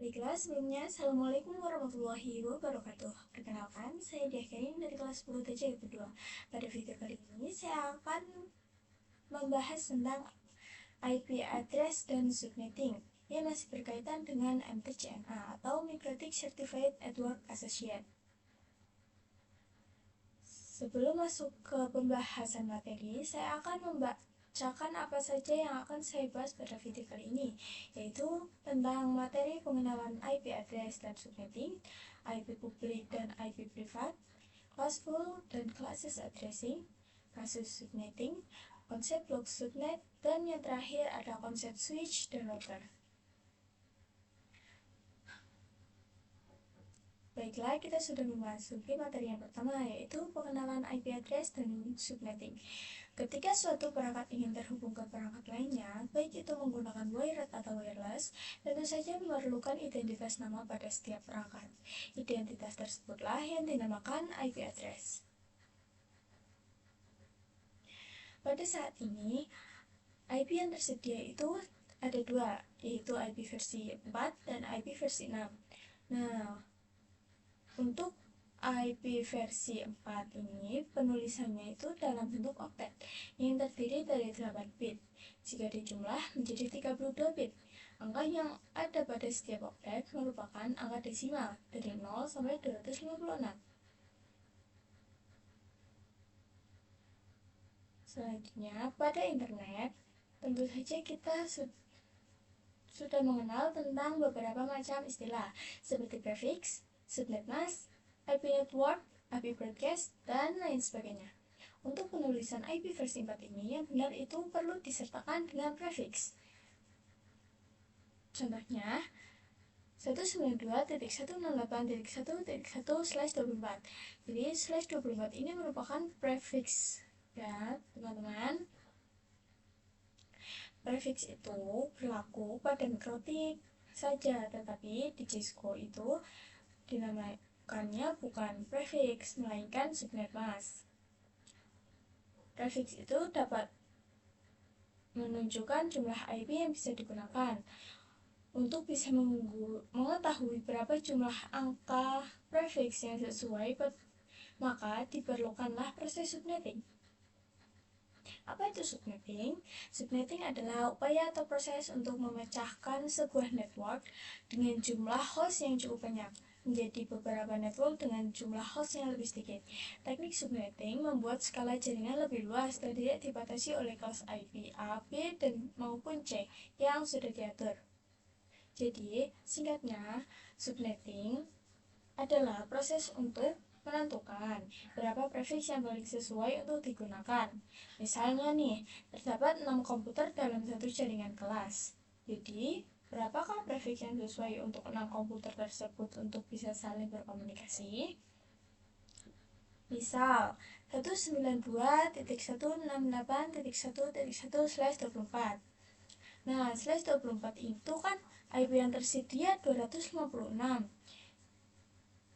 Baiklah, sebelumnya Assalamualaikum warahmatullahi wabarakatuh. Perkenalkan, saya Diah Karin dari kelas 10 TJ kedua. Pada video kali ini, saya akan membahas tentang IP address dan subnetting yang masih berkaitan dengan MTCNA atau Microtik Certified Network Associate. Sebelum masuk ke pembahasan materi, saya akan membacakan apa saja yang akan saya bahas pada video kali ini, yaitu tentang materi pengenalan IP address dan subnetting, IP publik dan IP privat, classful dan classes addressing, kasus subnetting, konsep block subnet, dan yang terakhir ada konsep switch dan router. Baiklah, kita sudah memasuki materi yang pertama, yaitu pengenalan IP address dan subnetting. Ketika suatu perangkat ingin terhubung ke perangkat lainnya, baik itu menggunakan wired atau wireless, tentu saja memerlukan identitas nama pada setiap perangkat. Identitas tersebutlah yang dinamakan IP address. Pada saat ini, IP yang tersedia itu ada dua, yaitu IP versi 4 dan IP versi 6. Nah, untuk IP versi 4 ini penulisannya itu dalam bentuk oktet yang terdiri dari 8 bit. Jika dijumlah menjadi 32 bit. Angka yang ada pada setiap oktet merupakan angka desimal dari 0 sampai 256. Selanjutnya, pada internet, tentu saja kita sudah mengenal tentang beberapa macam istilah seperti prefix, subnet mask, IP network, IP broadcast, dan lain sebagainya. Untuk penulisan IP versi 4 ini, yang benar itu perlu disertakan dengan prefix. Contohnya, 192.168.1.1/24. Jadi, /24 ini merupakan prefix. Ya, teman-teman. Prefix itu berlaku pada mikrotik saja, tetapi di Cisco itu dinamakannya bukan prefix, melainkan subnet mask. Prefix itu dapat menunjukkan jumlah IP yang bisa digunakan. Untuk bisa mengetahui berapa jumlah angka prefix yang sesuai, maka diperlukanlah proses subnetting. Apa itu subnetting? Subnetting adalah upaya atau proses untuk memecahkan sebuah network dengan jumlah host yang cukup banyak menjadi beberapa network dengan jumlah host yang lebih sedikit. Teknik subnetting membuat skala jaringan lebih luas dan tidak dibatasi oleh kelas IP A, B, dan maupun C yang sudah diatur. Jadi, singkatnya, subnetting adalah proses untuk menentukan berapa prefix yang paling sesuai untuk digunakan. Misalnya nih, terdapat 6 komputer dalam satu jaringan kelas. Jadi, berapakah prefix yang sesuai untuk 6 komputer tersebut untuk bisa saling berkomunikasi? Misal, 192.168.1.1/24. Nah, /24 itu kan IP yang tersedia 256.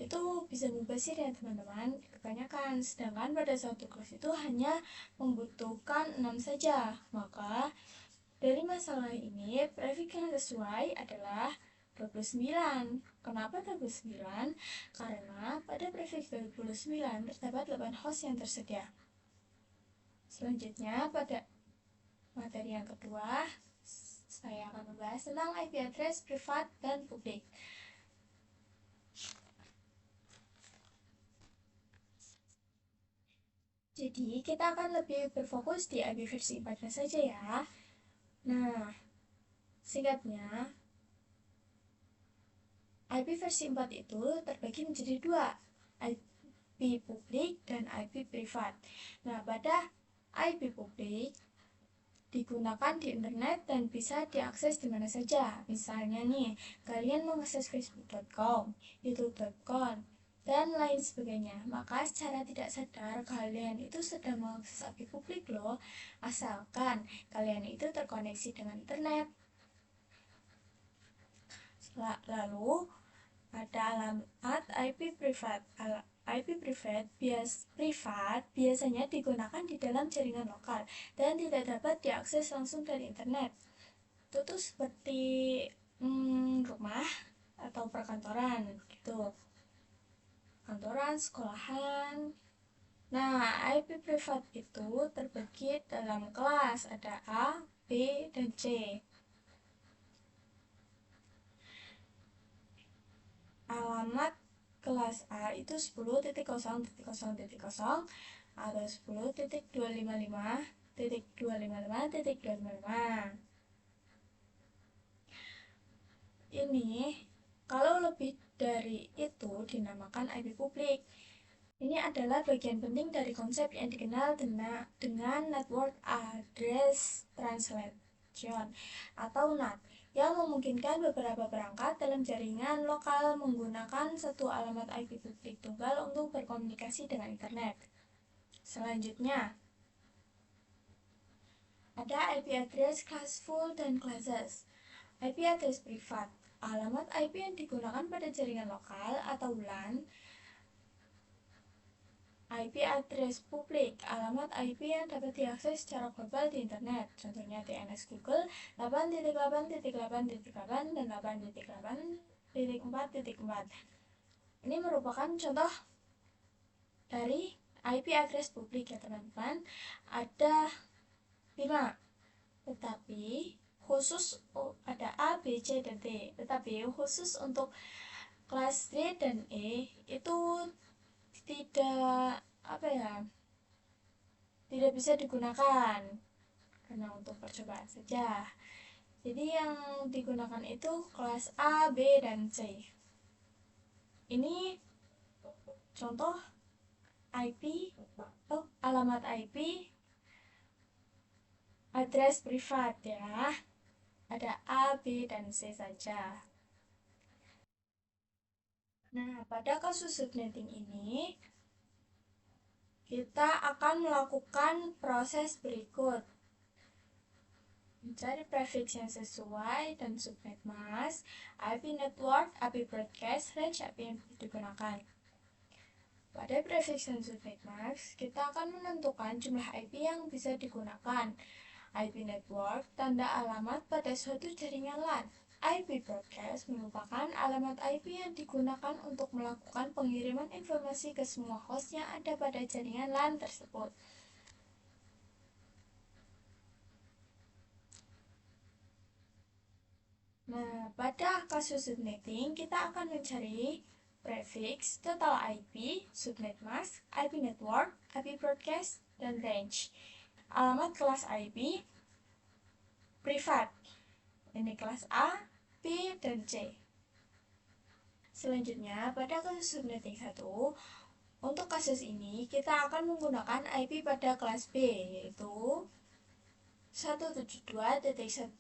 Itu bisa mubazir ya teman-teman, kebanyakan. Sedangkan pada satu kelas itu hanya membutuhkan 6 saja. Maka dari masalah ini, prefix yang sesuai adalah 29. Kenapa 29? Karena pada prefix 29 terdapat 8 host yang tersedia. Selanjutnya, pada materi yang kedua, saya akan membahas tentang IP address privat dan publik. Jadi, kita akan lebih berfokus di IP versi 4 saja ya. Nah, singkatnya, IP versi 4 itu terbagi menjadi dua, IP publik dan IP privat. Nah, pada IP publik digunakan di internet dan bisa diakses di mana saja. Misalnya nih, kalian mengakses facebook.com, youtube.com, dan lain sebagainya. Maka secara tidak sadar kalian itu sedang mengakses IP publik loh, asalkan kalian itu terkoneksi dengan internet. Lalu ada alamat IP privat. IP privat biasanya digunakan di dalam jaringan lokal dan tidak dapat diakses langsung dari internet. Itu tuh seperti rumah atau perkantoran gitu, kantoran, sekolahan. Nah, IP privat itu terbagi dalam kelas, ada A, B, dan C. Alamat kelas A itu 10.0.0.0 atau 10.255.255.255. Ini kalau lebih dari itu dinamakan IP publik. Ini adalah bagian penting dari konsep yang dikenal dengan Network Address Translation atau NAT, yang memungkinkan beberapa perangkat dalam jaringan lokal menggunakan satu alamat IP publik tunggal untuk berkomunikasi dengan internet. Selanjutnya, ada IP address classful dan classes. IP address privat, alamat IP yang digunakan pada jaringan lokal atau LAN. IP address publik, alamat IP yang dapat diakses secara global di internet. Contohnya DNS Google 8.8.8.8 dan 8.8.4.4. Ini merupakan contoh dari IP address publik ya teman-teman. Ada 5, tetapi khusus ada A, B, C, dan D. Tetapi khusus untuk kelas D dan E itu tidak tidak bisa digunakan karena untuk percobaan saja. Jadi yang digunakan itu kelas A, B, dan C. Ini contoh IP, alamat IP address privat ya. Ada A, B, dan C saja. Nah, pada kasus subnetting ini kita akan melakukan proses berikut: mencari prefix yang sesuai dan subnet mask, IP network, IP broadcast, range IP yang digunakan. Pada prefix dan subnet mask, kita akan menentukan jumlah IP yang bisa digunakan. IP network, tanda alamat pada suatu jaringan LAN. IP broadcast merupakan alamat IP yang digunakan untuk melakukan pengiriman informasi ke semua host yang ada pada jaringan LAN tersebut. Nah, pada kasus subnetting, kita akan mencari prefix, total IP, subnet mask, IP network, IP broadcast, dan range. Alamat kelas IP privat. Ini kelas A, B, dan C. Selanjutnya, pada kasus subnetting 1, untuk kasus ini kita akan menggunakan IP pada kelas B, yaitu 172.1.0.0.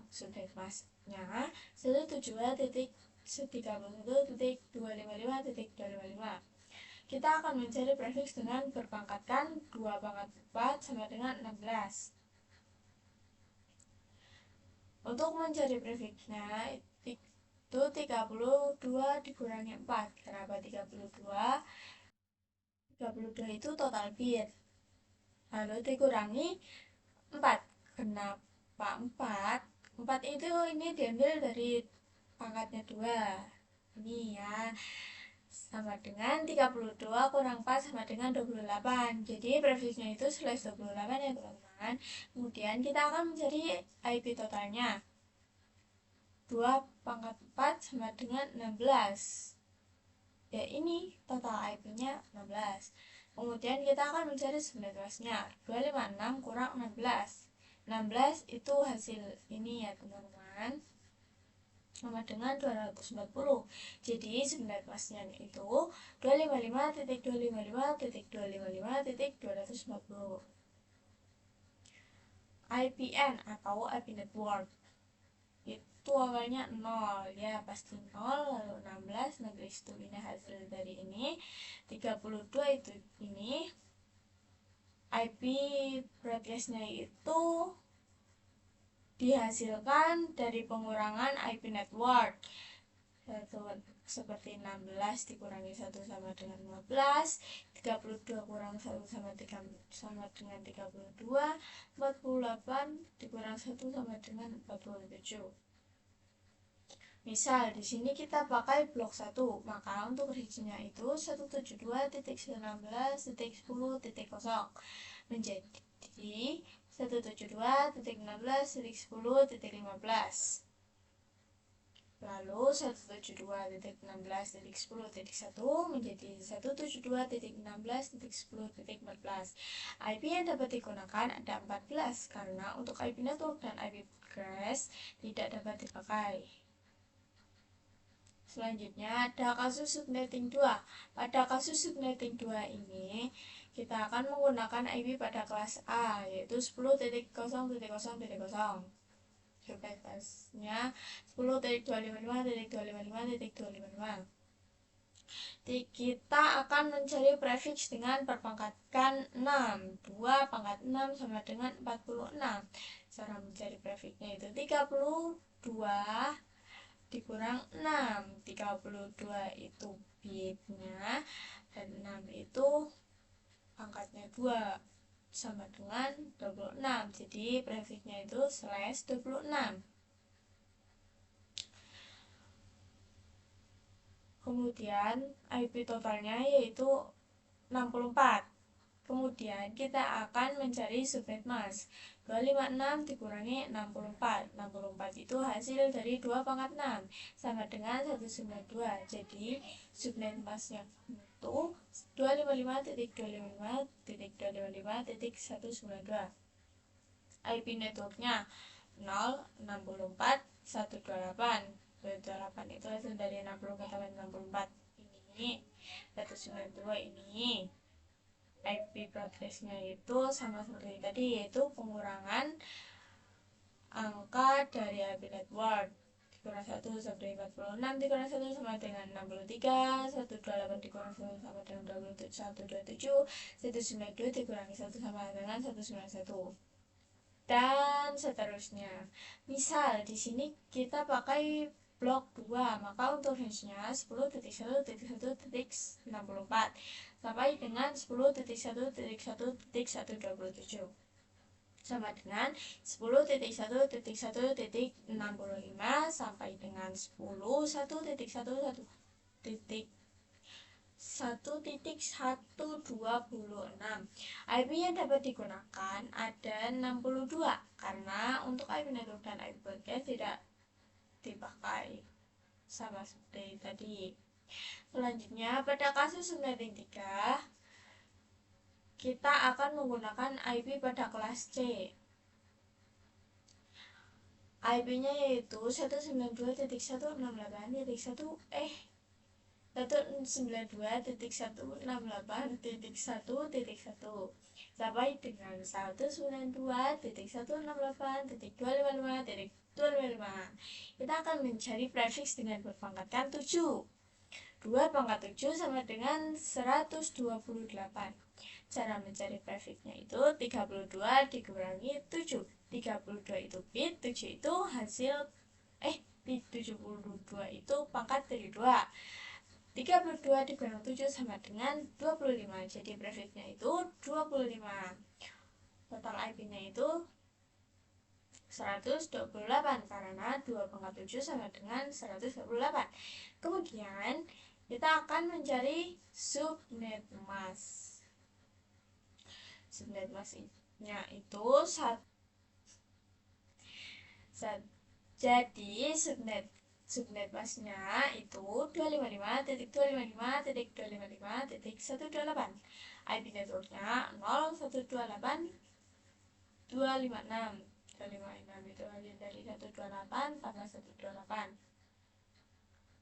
Subnet masknya 172.131.255.255. Kita akan mencari prefix dengan berpangkatkan 2 pangkat 4 sama dengan 16. Untuk mencari prefixnya itu 32 dikurangi 4. Kenapa 32? 32 itu total bit. Lalu dikurangi 4. Kenapa 4? 4 itu ini diambil dari pangkatnya 2. Ini ya. Sama dengan 32 kurang 4 sama dengan 28. Jadi prefixnya itu /28 ya teman-teman. Kemudian kita akan mencari IP totalnya. 2 pangkat 4 sama dengan 16. Ya ini total IP-nya 16. Kemudian kita akan mencari subnet masknya. 256 kurang 16. 16 itu hasil ini ya teman-teman, sama dengan 240. Jadi subnet masknya itu 255.255.255.240. IPN atau IP network itu awalnya 0 ya, pasti 0, lalu 16 garis itu ini hasil dari ini, 32 itu ini. IP broadcastnya itu dihasilkan dari pengurangan IP network, seperti 16 dikurangi 1 sama dengan 15, 32 kurang 1 sama dengan 32, 48 dikurang 1 sama dengan 47. Misal di sini kita pakai blok 1, maka untuk range-nya itu 172.19.10.0 menjadi 172.16.10.15. Lalu 172.16.10.1 menjadi 172.16.10.14. IP yang dapat digunakan ada 14 karena untuk IP network dan IP broadcast tidak dapat dipakai. Selanjutnya ada kasus subnetting 2. Pada kasus subnetting 2 ini kita akan menggunakan IP pada kelas A yaitu 10.0.0.0. Subnetnya 10.255.255.255. Kita akan mencari prefix dengan berpangkatkan 6. 2 pangkat 6 sama dengan 46. Cara mencari prefixnya itu 32 dikurang 6. 32 itu bitnya dan 6 itu pangkatnya 2 sama dengan 26. Jadi prefixnya itu /26. Kemudian IP totalnya yaitu 64. Kemudian kita akan mencari subnet mask. 256 dikurangi 64. 64 itu hasil dari 2 pangkat 6 sama dengan 192. Jadi subnet masknya itu 255.255.255.192. IP networknya 064 128. 128 itu hasil dari 60 kata 64 ini. 192 ini. IP broadcastnya itu sama seperti tadi, yaitu pengurangan angka dari IP network. Dikurang 1 sama dengan 46, dikurang 1 sama dengan 63, 128 dikurang 1 sama dengan 127, 192 dikurangi 1 sama dengan 191. Dan seterusnya. Misal di sini kita pakai blok 2, maka untuk range-nya 10.1.1.64 sampai dengan 10.1.1.127 sama dengan 10.1.1.65 sampai dengan 1.1.1.126. IP yang dapat digunakan ada 62 karena untuk IP network dan IP broadcast tidak dipakai sama seperti tadi. Selanjutnya pada kasus subnetting 3 kita akan menggunakan IP pada kelas C. IP-nya yaitu 192.168.1.1 sampai dengan 192.168.255.255. Kita akan mencari prefix dengan berpangkatkan 7. 2 pangkat 7 sama dengan 128. Cara mencari prefixnya itu 32 dikurangi 7. 32 itu bit, 7 itu hasil 72 itu pangkat dari 2. 32 dikurang 7 sama dengan 25. Jadi prefixnya itu 25. Total IP-nya itu 128 karena 2 pangkat 7 sama dengan 128. Kemudian kita akan mencari subnet mask. Subnet masknya itu jadi subnet masknya itu 255.255.255.128. IP networknya 0.128.256. 256 itu hasil dari 128 tambah 128.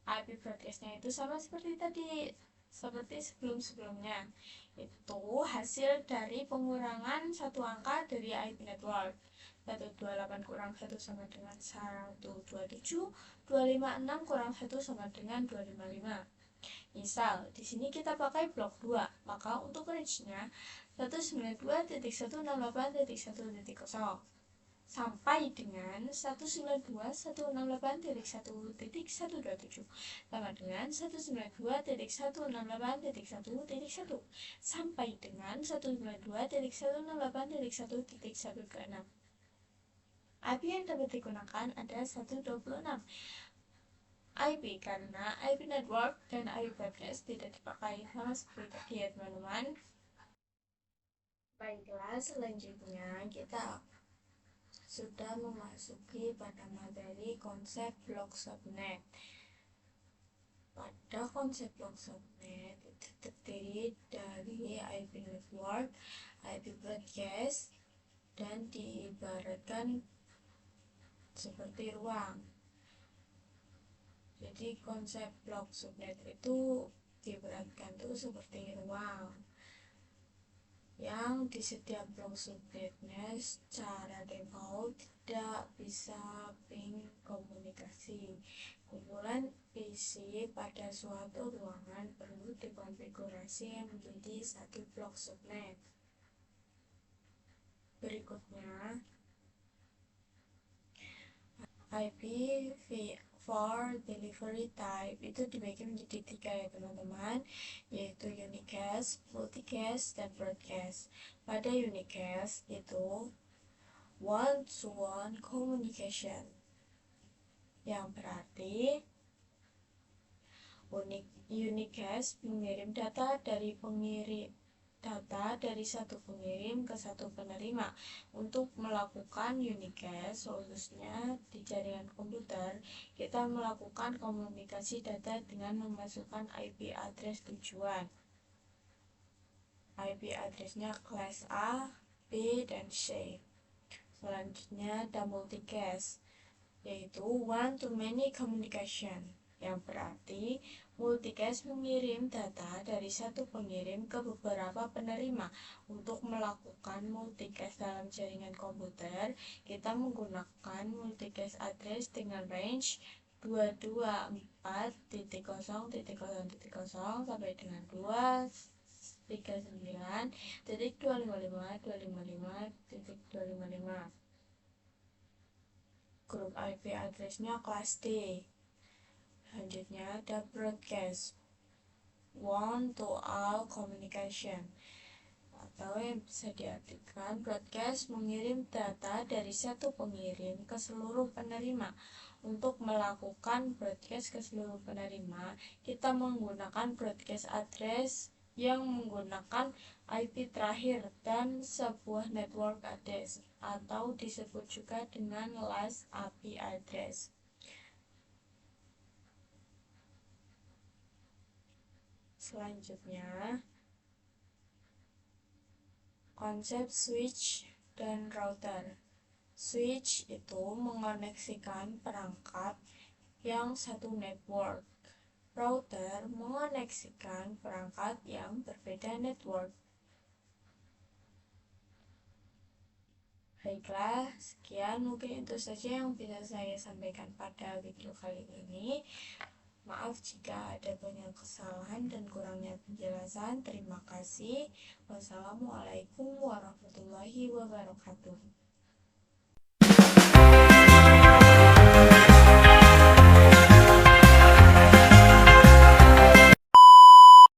IP broadcastnya itu sama seperti tadi, seperti sebelumnya, itu hasil dari pengurangan satu angka dari IP network. 128 kurang 1 sama dengan 127, 256 kurang 1 sama dengan 255. Misal di sini kita pakai blok 2, maka untuk range-nya 192.168.1.0 sampai dengan 192.168.1.127 sama dengan 192.168.1.1 sampai dengan 192.168.1.126. IP yang dapat digunakan ada 126. IP karena IP network dan IP broadcast tidak dipakai sama seperti tadi ya teman-teman. Baiklah, selanjutnya kita sudah memasuki pada materi konsep blok subnet. Pada konsep blok subnet itu terdiri dari IP network, IP broadcast, dan diibaratkan seperti ruang. Jadi konsep blok subnet itu diibaratkan tuh seperti ruang yang di setiap blok subnetnya secara default tidak bisa ping komunikasi. Kumpulan PC pada suatu ruangan perlu dikonfigurasi menjadi satu blok subnet. Berikutnya, IP4 delivery type itu dibagi menjadi 3 ya teman-teman, yaitu unicast, multicast, dan broadcast. Pada unicast itu one-to-one communication, yang berarti unicast mengirim data dari satu pengirim ke satu penerima. Untuk melakukan unicast, khususnya di jaringan komputer, kita melakukan komunikasi data dengan memasukkan IP address tujuan. IP addressnya kelas A, B, dan C. Selanjutnya ada multicast, yaitu one to many communication, yang berarti multicast mengirim data dari satu pengirim ke beberapa penerima. Untuk melakukan multicast dalam jaringan komputer, kita menggunakan multicast address dengan range 224.0.0.0 sampai dengan 239.255.255.255. Grup IP addressnya kelas D. Selanjutnya ada broadcast, one to all communication, atau yang bisa diartikan broadcast mengirim data dari satu pengirim ke seluruh penerima. Untuk melakukan broadcast ke seluruh penerima, kita menggunakan broadcast address yang menggunakan IP terakhir dan sebuah network address, atau disebut juga dengan last IP address. Selanjutnya, konsep switch dan router. Switch itu mengoneksikan perangkat yang satu network. Router mengoneksikan perangkat yang berbeda network. Baiklah, sekian mungkin itu saja yang bisa saya sampaikan pada video kali ini. Maaf jika ada banyak kesalahan dan kurangnya penjelasan. Terima kasih. Wassalamualaikum warahmatullahi wabarakatuh.